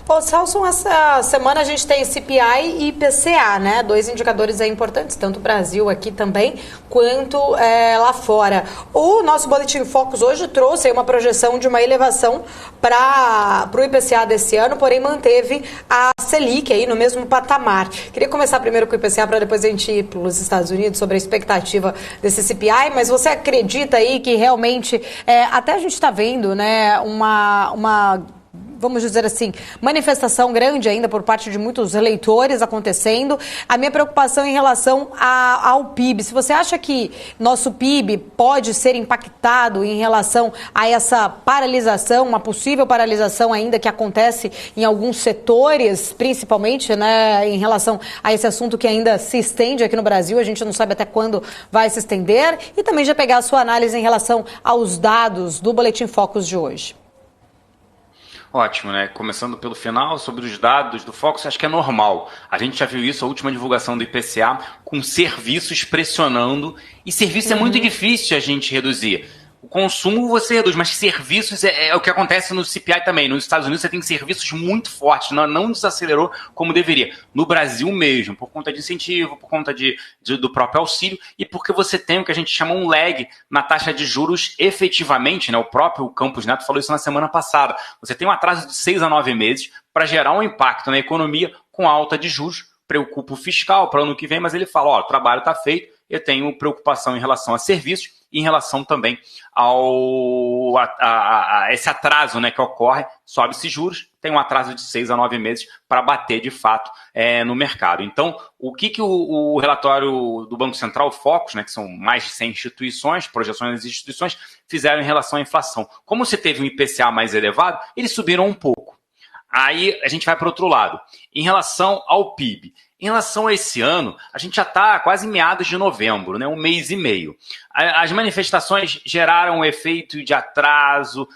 Ô, Celso, essa semana a gente tem CPI e IPCA, né? Dois indicadores importantes, tanto o Brasil aqui também, quanto lá fora. O nosso Boletim Focus hoje trouxe aí uma projeção de uma elevação para o IPCA desse ano, porém manteve a Selic aí no mesmo patamar. Queria começar primeiro com o IPCA para depois a gente ir para os Estados Unidos sobre a expectativa desse CPI, mas você acredita aí que realmente, até a gente está vendo, né, uma vamos dizer assim, manifestação grande ainda por parte de muitos eleitores acontecendo. A minha preocupação em relação ao PIB, se você acha que nosso PIB pode ser impactado em relação a essa paralisação, uma possível paralisação ainda que acontece em alguns setores, principalmente, né, em relação a esse assunto que ainda se estende aqui no Brasil, a gente não sabe até quando vai se estender, e também já pegar a sua análise em relação aos dados do Boletim Focus de hoje. Ótimo, né? Começando pelo final, sobre os dados do Focus, acho que é normal. A gente já viu isso, a última divulgação do IPCA, com serviços pressionando, e serviço é muito difícil a gente reduzir. O consumo você reduz, mas serviços é o que acontece no CPI também. Nos Estados Unidos você tem serviços muito fortes, não desacelerou como deveria. No Brasil mesmo, por conta de incentivo, por conta do próprio auxílio e porque você tem o que a gente chama um lag na taxa de juros efetivamente, né? O próprio Campos Neto falou isso na semana passada. Você tem um atraso de 6 a 9 meses para gerar um impacto na economia com alta de juros. Preocupa o fiscal para o ano que vem, mas ele fala, o trabalho está feito, eu tenho preocupação em relação a serviços, em relação também a esse atraso, né, que ocorre, sobe-se juros, tem um atraso de 6 a 9 meses para bater de fato no mercado. Então, o que o relatório do Banco Central, Focus, né, que são mais de 100 instituições, projeções das instituições, fizeram em relação à inflação? Como você teve um IPCA mais elevado, eles subiram um pouco. Aí a gente vai para o outro lado. Em relação ao PIB, em relação a esse ano, a gente já está quase em meados de novembro, né, um mês e meio. As manifestações geraram um efeito de atraso,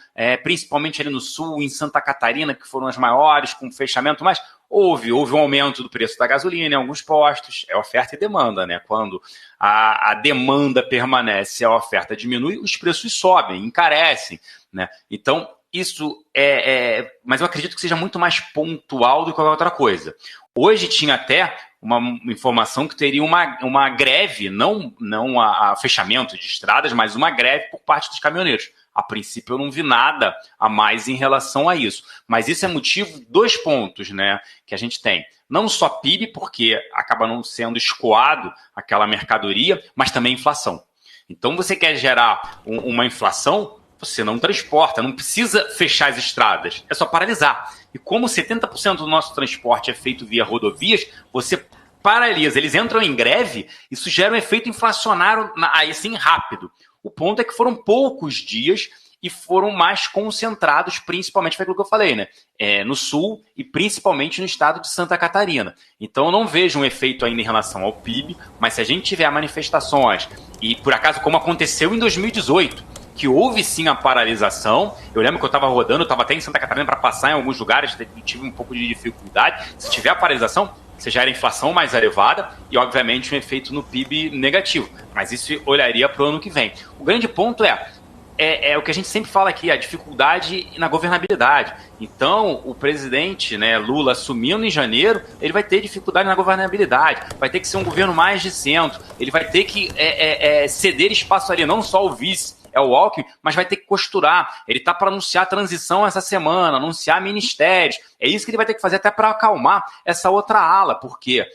principalmente ali no sul, em Santa Catarina, que foram as maiores, com fechamento, mas houve um aumento do preço da gasolina em alguns postos, é oferta e demanda, né? Quando a demanda permanece, a oferta diminui, os preços sobem, encarecem, né? Então, isso mas eu acredito que seja muito mais pontual do que qualquer outra coisa. Hoje tinha até uma informação que teria uma greve, não a fechamento de estradas, mas uma greve por parte dos caminhoneiros. A princípio eu não vi nada a mais em relação a isso. Mas isso é motivo, 2 pontos, né, que a gente tem. Não só PIB, porque acaba não sendo escoado aquela mercadoria, mas também inflação. Então você quer gerar uma inflação, você não transporta, não precisa fechar as estradas, é só paralisar. E como 70% do nosso transporte é feito via rodovias, você paralisa, eles entram em greve, isso gera um efeito inflacionário aí assim rápido. O ponto é que foram poucos dias e foram mais concentrados, principalmente, foi aquilo que eu falei, né? No sul e principalmente no estado de Santa Catarina. Então eu não vejo um efeito ainda em relação ao PIB, mas se a gente tiver manifestações, e por acaso como aconteceu em 2018, que houve sim a paralisação. Eu lembro que eu estava rodando, eu estava até em Santa Catarina para passar em alguns lugares, tive um pouco de dificuldade. Se tiver a paralisação, você gera inflação mais elevada e, obviamente, um efeito no PIB negativo. Mas isso olharia para o ano que vem. O grande ponto é o que a gente sempre fala aqui, a dificuldade na governabilidade. Então, o presidente, né, Lula, assumindo em janeiro, ele vai ter dificuldade na governabilidade, vai ter que ser um governo mais de centro, ele vai ter que ceder espaço ali, não só o vice, é o Alckmin, mas vai ter que costurar. Ele está para anunciar a transição essa semana, anunciar ministérios. É isso que ele vai ter que fazer até para acalmar essa outra ala, porque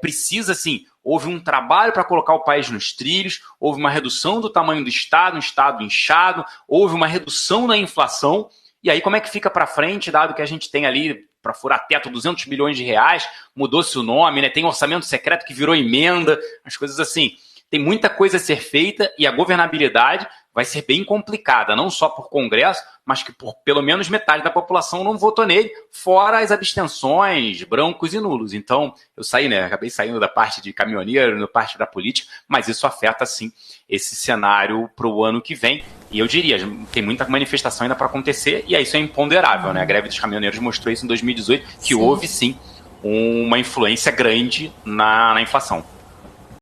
precisa, assim, houve um trabalho para colocar o país nos trilhos, houve uma redução do tamanho do Estado, um Estado inchado, houve uma redução na inflação, e aí como é que fica para frente, dado que a gente tem ali, para furar teto, 200 bilhões de reais, mudou-se o nome, né? Tem orçamento secreto que virou emenda, as coisas assim. Tem muita coisa a ser feita e a governabilidade vai ser bem complicada, não só por Congresso, mas que por pelo menos metade da população não votou nele, fora as abstenções, brancos e nulos. Então, eu acabei saindo da parte de caminhoneiro, da parte da política, mas isso afeta, sim, esse cenário para o ano que vem. E eu diria, tem muita manifestação ainda para acontecer, e isso é imponderável, né? A greve dos caminhoneiros mostrou isso em 2018, que houve, sim, uma influência grande na inflação.